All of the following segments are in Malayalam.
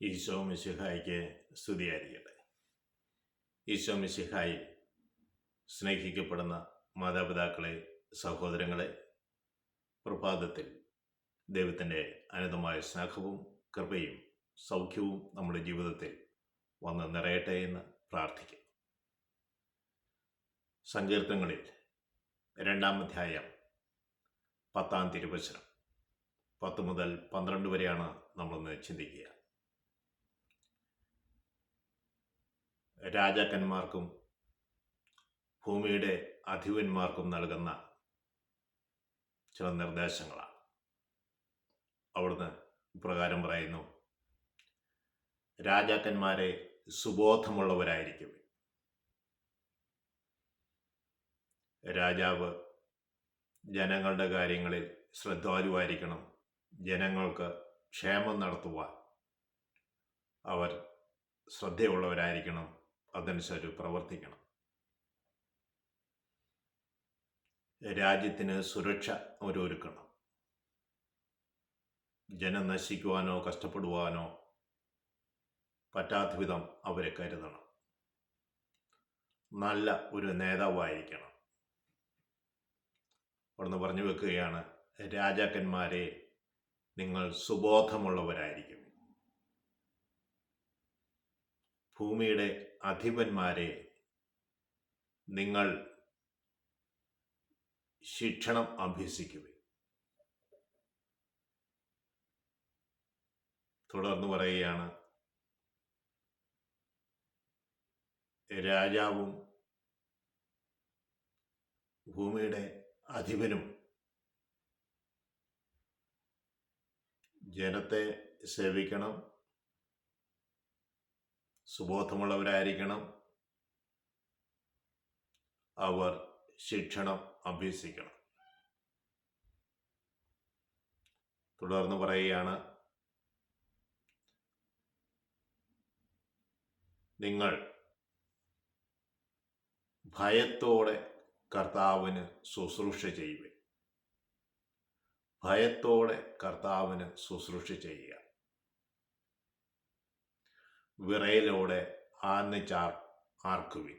ഈശോ മിശിഹായിക്ക് സ്തുതിയായിരിക്കട്ടെ. ഈശോ മിശിഹായി സ്നേഹിക്കപ്പെടുന്ന മാതാപിതാക്കളെ, സഹോദരങ്ങളെ, പ്രഭാതത്തിൽ ദൈവത്തിൻ്റെ അനന്തമായ സ്നേഹവും കൃപയും സൗഖ്യവും നമ്മുടെ ജീവിതത്തിൽ വന്ന് നിറയട്ടെ എന്ന് പ്രാർത്ഥിക്കും. സങ്കീർത്തനങ്ങളിൽ 2-ാം അധ്യായം 10-ാം തിരുവചനം 10 മുതൽ 12 വരെയാണ് നമ്മളൊന്ന് ചിന്തിക്കുക. രാജാക്കന്മാർക്കും ഭൂമിയുടെ അധിപന്മാർക്കും നൽകുന്ന ചില നിർദ്ദേശങ്ങളാണ്. അവിടുന്ന് ഇപ്രകാരം പറയുന്നു: രാജാക്കന്മാരെ സുബോധമുള്ളവരായിരിക്കും. രാജാവ് ജനങ്ങളുടെ കാര്യങ്ങളിൽ ശ്രദ്ധാലുവായിരിക്കണം. ജനങ്ങൾക്ക് ക്ഷേമം നടത്തുവാൻ അവർ ശ്രദ്ധയുള്ളവരായിരിക്കണം. അതനുസരിച്ച് പ്രവർത്തിക്കണം. രാജ്യത്തിന് സുരക്ഷ ഒരുക്കണം. ജനം നശിക്കുവാനോ കഷ്ടപ്പെടുവാനോ പറ്റാത്ത വിധം അവരെ കരുതണം. നല്ല ഒരു നേതാവായിരിക്കണം. അവിടുന്ന് പറഞ്ഞു വെക്കുകയാണ്: രാജാക്കന്മാരെ, നിങ്ങൾ സുബോധമുള്ളവരായിരിക്കും. ഭൂമിയുടെ അധിപന്മാരെ, നിങ്ങൾ ശിക്ഷണം അഭ്യസിക്കുവിൻ. തുടർന്ന് പറയുകയാണ്: രാജാവും ഭൂമിയുടെ അധിപനും ജനത്തെ സേവിക്കണം, സുബോധമുള്ളവരായിരിക്കണം. അവർ ശിക്ഷണം അഭ്യസിക്കണം. തുടർന്ന് പറയുകയാണ്: നിങ്ങൾ ഭയത്തോടെ കർത്താവിന് ശുശ്രൂഷ ചെയ്യുക. ഭയത്തോടെ കർത്താവിന് ശുശ്രൂഷ ചെയ്യുക. വിറയലോടെ ആർക്കുവിൻ.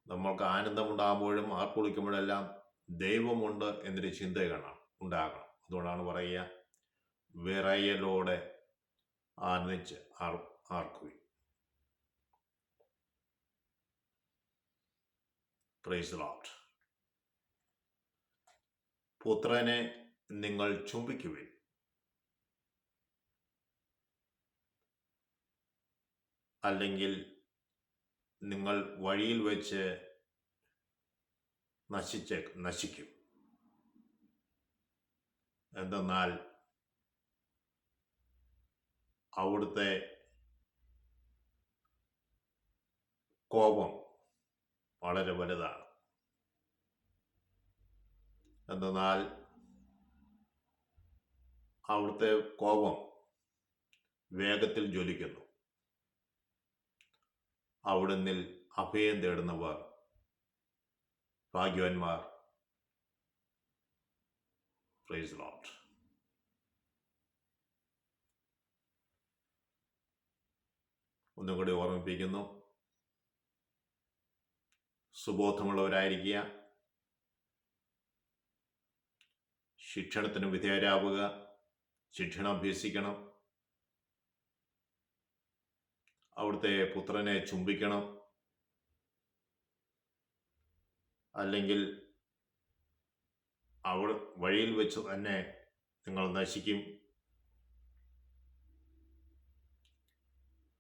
നമ്മൾക്ക് ആനന്ദമുണ്ടാകുമ്പോഴും ആർക്കുവിളിക്കുമ്പോഴെല്ലാം ദൈവമുണ്ട് എന്നൊരു ചിന്തയാണ് ഉണ്ടാകണം. അതുകൊണ്ടാണ് പറയുക: വിറയലോടെ ആനന്ദിച്ച് ആർക്കുവിൻ. Praise the Lord. പുത്രനെ നിങ്ങൾ ചുംബിക്കുവിൻ. അല്ലെങ്കിൽ നിങ്ങൾ വഴിയിൽ വെച്ച് നശിക്കും. എന്തെന്നാൽ അവിടുത്തെ കോപം വളരെ വലുതാണ്. എന്തെന്നാൽ അവിടുത്തെ കോപം വേഗത്തിൽ ജ്വലിക്കുന്നു. അവിടുന്ന് അഭയം തേടുന്നവർ ഭാഗ്യവാന്മാർ. Price the Lord. ഒന്നും കൂടി ഓർമ്മിപ്പിക്കുന്നു: സുബോധമുള്ളവരായിരിക്കുക, ശിക്ഷണത്തിന് വിധേയരാവുക, ശിക്ഷണം അഭ്യസിക്കണം, അവിടുത്തെ പുത്രനെ ചുംബിക്കണം. അല്ലെങ്കിൽ വഴിയിൽ വെച്ച് തന്നെ നിങ്ങൾ നശിക്കും.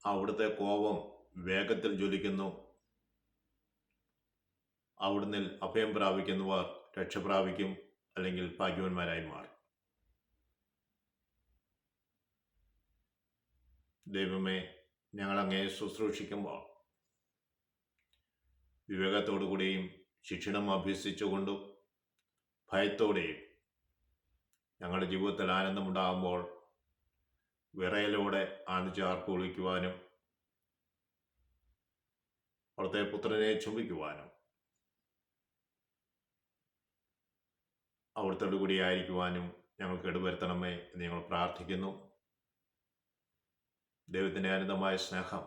അവിടുത്തെ കോപം വേഗത്തിൽ ജ്വലിക്കുന്നു. അവിടുന്ന് അഭയം പ്രാപിക്കുന്നവർ രക്ഷ പ്രാപിക്കും, അല്ലെങ്കിൽ ഭാഗ്യവാന്മാരായി മാറും. ദൈവമേ, ഞങ്ങളങ്ങയെ ശുശ്രൂഷിക്കുമ്പോൾ വിവേകത്തോടു കൂടിയും ശിക്ഷണം അഭ്യസിച്ചുകൊണ്ടും ഭയത്തോടെയും ഞങ്ങളുടെ ജീവിതത്തിൽ ആനന്ദമുണ്ടാകുമ്പോൾ വിറയലോടെ ആനന്ദിച്ചാർപ്പ് വിളിക്കുവാനും അവിടുത്തെ പുത്രനെ ചുംബിക്കുവാനും അവിടുത്തോടു കൂടി ആയിരിക്കുവാനും ഞങ്ങൾക്ക് ഇടവരുത്തണമേ എന്ന് ഞങ്ങൾ പ്രാർത്ഥിക്കുന്നു. ദൈവത്തിൻ്റെ അനന്തമായ സ്നേഹം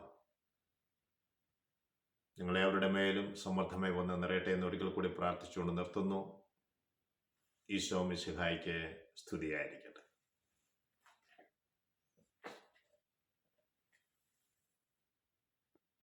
നിങ്ങളെ അവരുടെ മേലും സമർത്ഥമായി വന്ന് നിറയട്ടെ എന്ന് ഒരിക്കൽ കൂടി പ്രാർത്ഥിച്ചുകൊണ്ട് നിർത്തുന്നു. ഈശോ മിശിഹായ്ക്ക് സ്തുതിയായിരിക്കട്ടെ.